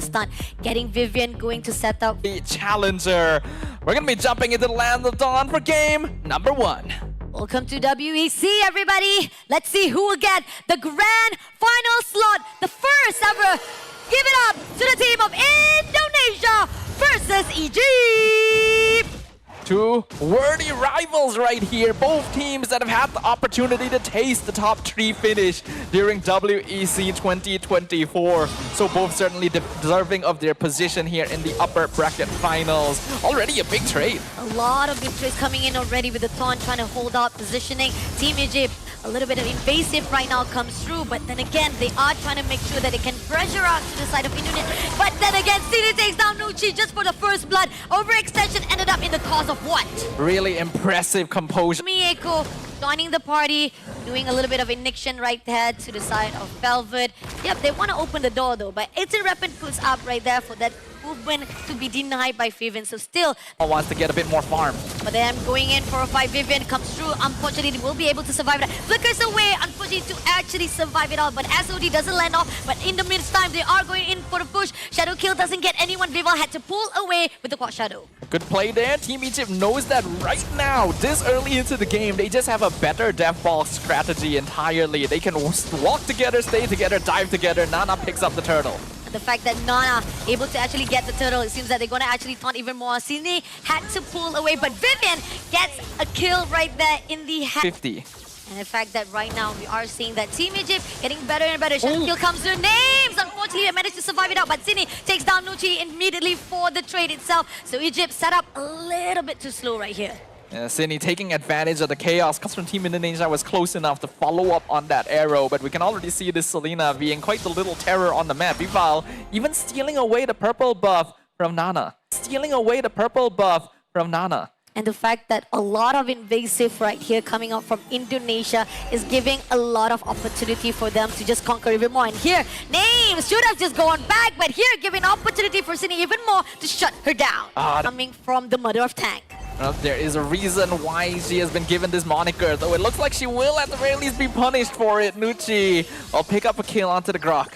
stun. Getting Vivian going to set up. The challenger. We're going to be jumping into the Land of Dawn for game number 1. Welcome to WEC, everybody. Let's see who will get the grand final slot. The first ever. Give it up to the team of Indonesia versus Egypt. Two worthy rivals right here. Both teams that have had the opportunity to taste the top 3 finish during WEC 2024. So both certainly deserving of their position here in the upper bracket finals. Already a big trade. A lot of good trades coming in already with the Taunt trying to hold out positioning. Team Egypt, a little bit of invasive right now comes through, but then again, they are trying to make sure that they can pressure out to the side of Indonesia. But then again, City takes down Nuchi just for the first blood. Overextension ended up in the cause of what? Really impressive composure. Mieko joining the party, doing a little bit of ignition right there to the side of Velvet. Yep, they want to open the door though, but it's a rapid puts up right there for that movement to be denied by Vivian. So still wants to get a bit more farm. But then going in for a fight, Vivian comes through. Unfortunately, they will be able to survive that. Flickers away, unfortunately, to actually survive it all. But SOD doesn't land off. But in the meantime, they are going in for the push. Shadow kill doesn't get anyone. Viva had to pull away with the quad shadow. Good play there. Team Egypt knows that right now, this early into the game, they just have a better death ball strategy entirely. They can walk together, stay together, dive together. Nana picks up the turtle. The fact that Nana able to actually get the turtle, it seems that they're going to actually taunt even more. Sydney had to pull away, but Vivian gets a kill right there in the 50. And the fact that right now we are seeing that Team Egypt getting better and better. Shadow kill comes through. Names! Unfortunately, they managed to survive it out, but Sydney takes down Nuchi immediately for the trade itself. So Egypt set up a little bit too slow right here. Sydney taking advantage of the chaos. Comes from Team Indonesia was close enough to follow up on that arrow, but we can already see this Selena being quite the little terror on the map. Vival even stealing away the purple buff from Nana. Stealing away the purple buff from Nana. And the fact that a lot of invasive right here coming out from Indonesia is giving a lot of opportunity for them to just conquer even more. And here, Names should have just gone back, but here giving opportunity for Sydney even more to shut her down. Coming from the Mother of Tank. Well, there is a reason why she has been given this moniker, though it looks like she will at the very least be punished for it. Nuchi will pick up a kill onto the Grok.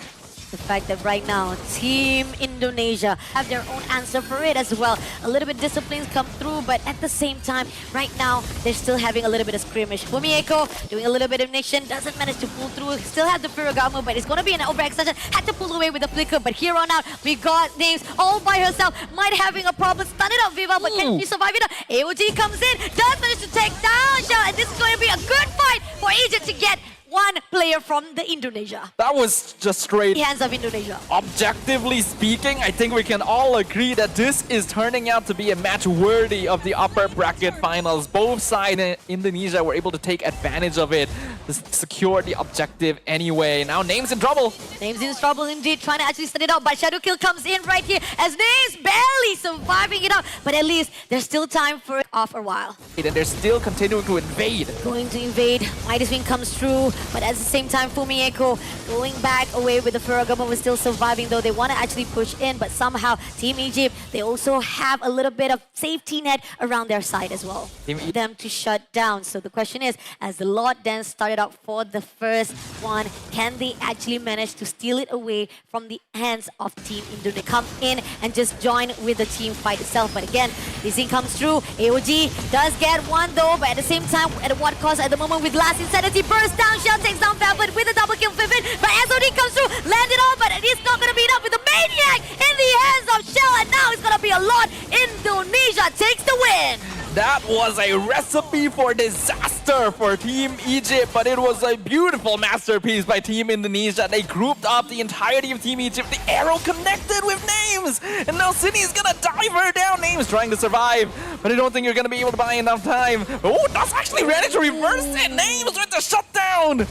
The fact that right now, Team Indonesia have their own answer for it as well. A little bit disciplines come through, but at the same time, right now, they're still having a little bit of skirmish. Fumieko doing a little bit of ignition, doesn't manage to pull through. Still have the Furigamo, but it's going to be an overextension. Had to pull away with the flicker, but here on out, we got Names all by herself. Might having a problem. Stun it up, Viva, but can she survive it? AOG comes in, does manage to take down Shell, and this is going to be a good fight for Egypt to get one player from the Indonesia. That was just straight. Hands of Indonesia. Objectively speaking, I think we can all agree that this is turning out to be a match worthy of the upper bracket finals. Both sides in Indonesia were able to take advantage of it to secure the objective anyway. Now Names in trouble. Names in trouble indeed, trying to actually set it out, but Shadow Kill comes in right here as Names barely surviving it out. But at least there's still time for it off a while. And they're still continuing to invade. Going to invade. Midas Wing comes through. But at the same time, Fumieko going back away with the Furigamo was still surviving, though they want to actually push in. But somehow, Team Egypt, they also have a little bit of safety net around their side as well. For them to shut down. So the question is, as the Lord then started out for the first one, can they actually manage to steal it away from the hands of Team Indo? They come in and just join with the team fight itself. But again, Lizzie comes through. AOG does get one though, but at the same time, at what cost at the moment with Last Insanity burst down. Shell takes down Velvet with a double kill Vivid, but SOD comes through, landed on, but it's not going to be enough with the Maniac in the hands of Shell, and now it's going to be a lot. Indonesia takes the win. That was a recipe for disaster for Team Egypt, but it was a beautiful masterpiece by Team Indonesia. They grouped up the entirety of Team Egypt. The arrow connected with Names, and now Sydney's gonna dive her down. Names trying to survive, but I don't think you're gonna be able to buy enough time. Oh, that's actually managed to reverse it. Names with the shutdown,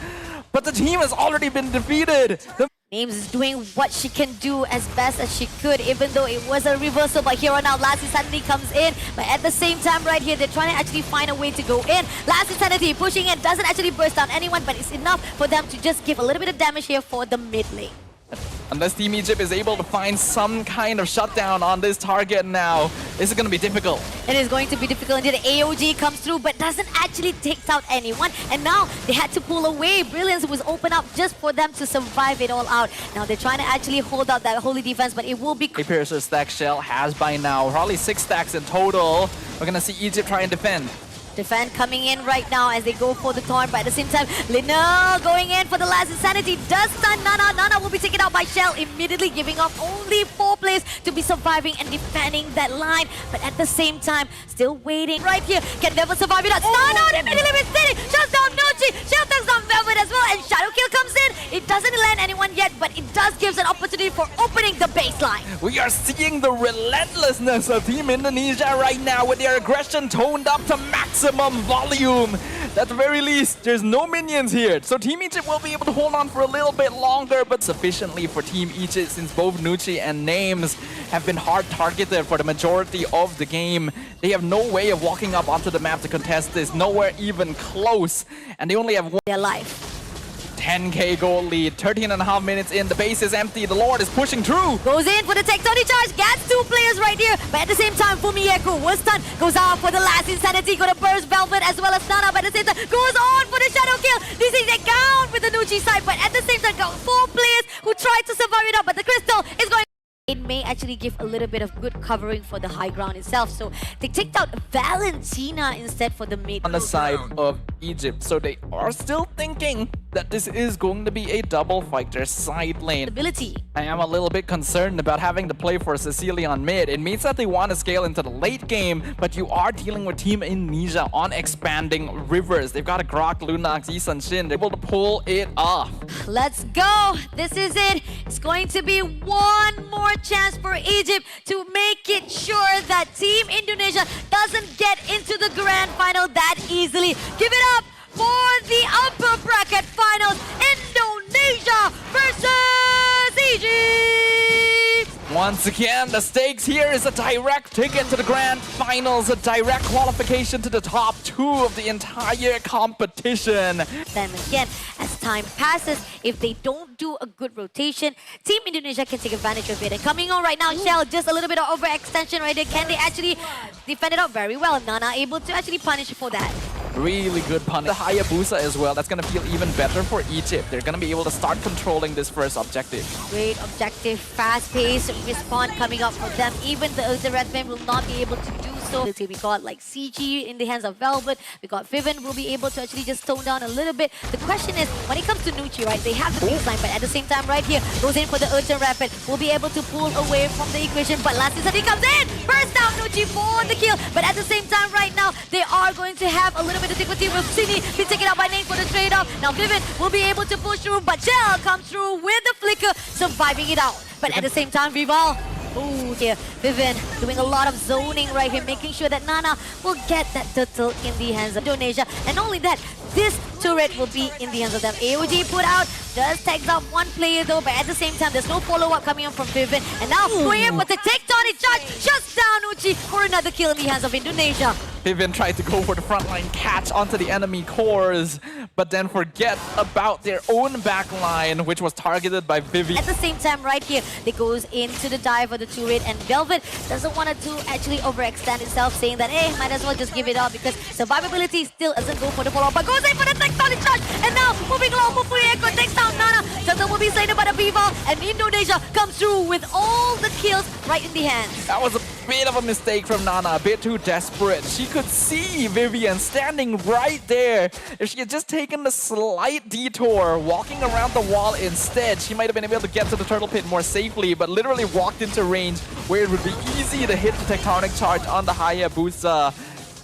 but the team has already been defeated. Names is doing what she can do as best as she could, even though it was a reversal. But here on out, Last Insanity comes in. But at the same time, right here, they're trying to actually find a way to go in. Last Insanity pushing in, doesn't actually burst down anyone, but it's enough for them to just give a little bit of damage here for the mid lane. Unless Team Egypt is able to find some kind of shutdown on this target now, this is going to be difficult. It is going to be difficult until the AOG comes through, but doesn't actually take out anyone. And now they had to pull away. Brilliance was open up just for them to survive it all out. Now they're trying to actually hold out that holy defense, but it will be... Piercer stack Shell has by now probably 6 stacks in total. We're going to see Egypt try and defend. Defend coming in right now as they go for the Thorn, but at the same time, Lino going in for the last Insanity does stun Nana. Nana will be taken out by Shell, immediately giving up only 4 players to be surviving and defending that line. But at the same time, still waiting right here. Can Devil survive without stun out? Immediately mistake. Shuts down Nochi. Shell takes down Velvet as well, and Shadow Kill comes in. It doesn't land anyone yet, but it does give an opportunity for opening the baseline. We are seeing the relentlessness of Team Indonesia right now with their aggression toned up to maximum volume. At the very least, there's no minions here. So Team Egypt will be able to hold on for a little bit longer, but sufficiently for Team Egypt since both Nucci and Names have been hard targeted for the majority of the game. They have no way of walking up onto the map to contest this, nowhere even close. And they only have one. Their life. 10k gold lead, 13.5 minutes in, the base is empty, the Lord is pushing through. Goes in for the tectonic charge, gets 2 players right here, but at the same time, Fumieko was stunned, goes out for the last Insanity, gonna burst Velvet as well as Nana, but at the same time, goes on for the Shadow Kill. This is a count with the Nucci side, but at the same time, got 4 players who tried to survive it up, but the Crystal is going. It may actually give a little bit of good covering for the high ground itself, so they ticked out Valentina instead for the mid. On the side of Egypt, so they are still thinking that this is going to be a double fighter side lane. Ability. I am a little bit concerned about having to play for Cecilia on mid. It means that they want to scale into the late game, but you are dealing with Team Indonesia on expanding rivers. They've got a Grok, Lunox, Isan Shin. They're able to pull it off. Let's go. This is it. It's going to be one more chance for Egypt to make it sure that Team Indonesia doesn't get into the grand final that easily. Give it up for the upper bracket finals. Indonesia versus Egypt. Once again, the stakes here is a direct ticket to the grand finals, a direct qualification to the top 2 of the entire competition. Then again, as time passes, if they don't do a good rotation, Team Indonesia can take advantage of it. And coming on right now, Shell, just a little bit of overextension right there. Can they actually defend it out very well? Nana able to actually punish for that. Really good punish. The Hayabusa as well. That's going to feel even better for Egypt. They're going to be able to start controlling this first objective. Great objective, fast-paced respawn coming up for them. Even the Ultra Red Flame will not be able to do so. We got like CG in the hands of Velvet. We got Vivian will be able to actually just tone down a little bit. The question is, when it comes to Nucci, right, they have the baseline, but at the same time right here, goes in for the Ultra Rapid. Will be able to pull away from the equation, but last he comes in! Burst down Nucci for the kill, but at the same time right now, they are going to have a little bit of difficulty with Sydney be taken out by Nate for the trade-off. Now Vivian will be able to push through, but Shell comes through with the flicker, surviving it out. But at the same time, Vival, oh dear, Vivian doing a lot of zoning right here, making sure that Nana will get that turtle in the hands of Indonesia. And not only that, this turret will be in the hands of them. AOG put out, does tags out 1 player though, but at the same time, there's no follow-up coming on from Vivian. And now, going in with the tectonic charge, shuts down Uchi for another kill in the hands of Indonesia. Vivian tried to go for the frontline catch onto the enemy cores, but then forget about their own backline, which was targeted by Vivian. At the same time, right here, they goes into the dive of the turret, and Velvet doesn't want it to actually overextend itself, saying that, hey, might as well just give it up because survivability still doesn't go for the follow-up, but goes in for the tectonic charge, and now moving along, Putri takes down Nana. Turtle will be slain by the Vival, and Indonesia comes through with all the kills right in the hands. That was a bit of a mistake from Nana, a bit too desperate. She could see Vivian standing right there. If she had just taken the slight detour, walking around the wall instead, she might have been able to get to the turtle pit more safely, but literally walked into range where it would be easy to hit the tectonic charge on the Hayabusa.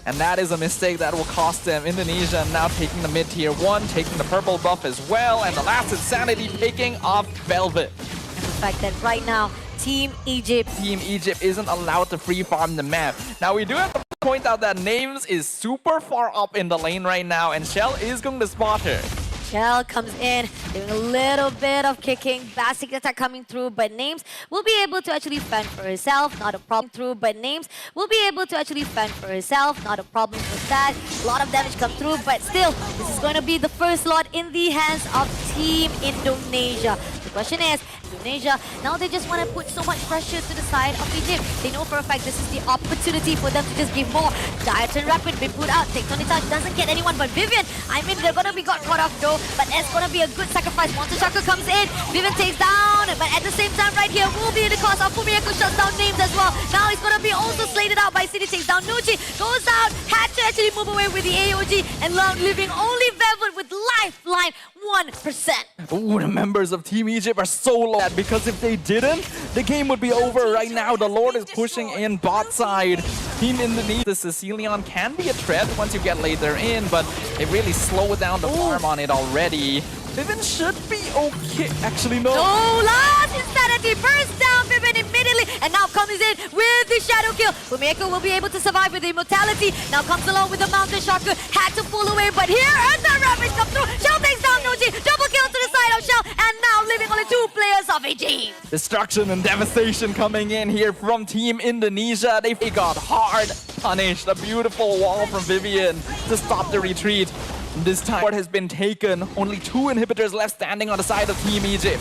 And that is a mistake that will cost them. Indonesia now taking the mid-tier 1, taking the purple buff as well, and the last Insanity taking off Velvet. And the fact that right now, Team Egypt isn't allowed to free farm the map. Now we do have to point out that Names is super far up in the lane right now, and Shell is going to spot her. Shell comes in, doing a little bit of kicking, basic attack coming through, but Names will be able to actually fend for herself, not a problem through, but Names will be able to actually fend for herself, not a problem with that. A lot of damage come through, but still, this is going to be the first lot in the hands of Team Indonesia. The question is, Indonesia, now they just want to put so much pressure to the side of Egypt. They know for a fact this is the opportunity for them to just give more. Diet and Rapid been put out. Take Tony Touch doesn't get anyone but Vivian. I mean, they're going to be got caught off though, but it's going to be a good sacrifice. Monster Shaka comes in, Vivian takes down, but at the same time right here will be the cause of Fumieko shuts down Names as well. Now he's going to be also slated out by City, takes down Nuji, goes out, had to actually move away with the AOG, and Long leaving only Velvet with lifeline 1%. Ooh, the members of Team Egypt are so low because if they didn't, the game would be over right now. The Lord is pushing in bot side. Team Indonesia, the Sicilian can be a threat once you get later in, but they really slow down the farm on it already. Vivian should be okay. Actually, no. Oh, last insanity bursts down Vivian immediately, and now comes in with the shadow kill. Fumieko will be able to survive with the immortality. Now comes along with the mountain shocker. Had to pull away, but here Eartha Ravage comes through. Shell takes down Nuji. Double kill to the side of Shell, and now leaving only 2 players of a team. Destruction and devastation coming in here from Team Indonesia. They got hard punished. A beautiful wall from Vivian to stop the retreat. This time, what has been taken. Only 2 inhibitors left standing on the side of Team Egypt.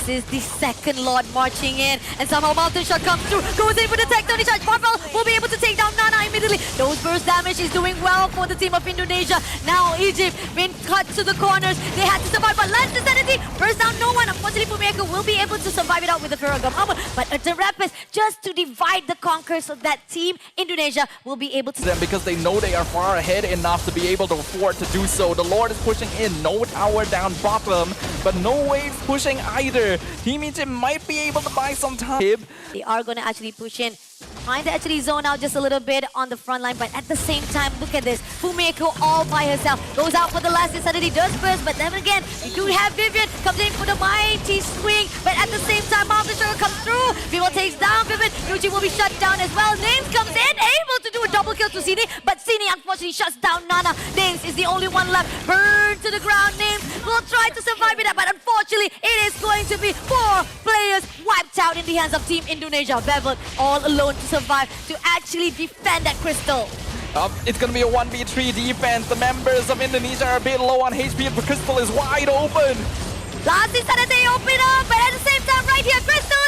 This is the second Lord marching in, and somehow Mountain Shot comes through, goes in for the tech, Tony Charge. Marvel will be able to take down Nana immediately. Those burst damage is doing well for the team of Indonesia. Now Egypt been cut to the corners. They had to survive, but Lance Insanity burst down no one. Unfortunately, Fumieko will be able to survive it out with the Ferragam armor, but the Rapid just to divide the conquer so that Team Indonesia will be able to... Them because they know they are far ahead enough to be able to afford to do so. The Lord is pushing in, no tower down bottom, but no waves pushing either. Team Egypt might be able to buy some time. They are going to actually push in, trying to actually zone out just a little bit on the front line, but at the same time, look at this. Fumieko all by herself goes out for the last insanity, does burst, but then again, we do have Vivian comes in for the mighty swing, but at the same time, Mountain Sugar comes through. Vivo takes down Vivian. Nuji will be shut down as well. Names comes in, able to do a double kill to Sini, but Sini unfortunately shuts down Nana. Names is the only one left. Burned to the ground. Names will try to survive it, but unfortunately, it is going to be 4 players wiped out in the hands of Team Indonesia. Bevel all alone to survive, to actually defend that crystal. It's going to be a 1v3 defense. The members of Indonesia are a bit low on HP, but Crystal is wide open. Last is that they open up, but at the same time, right here, Crystal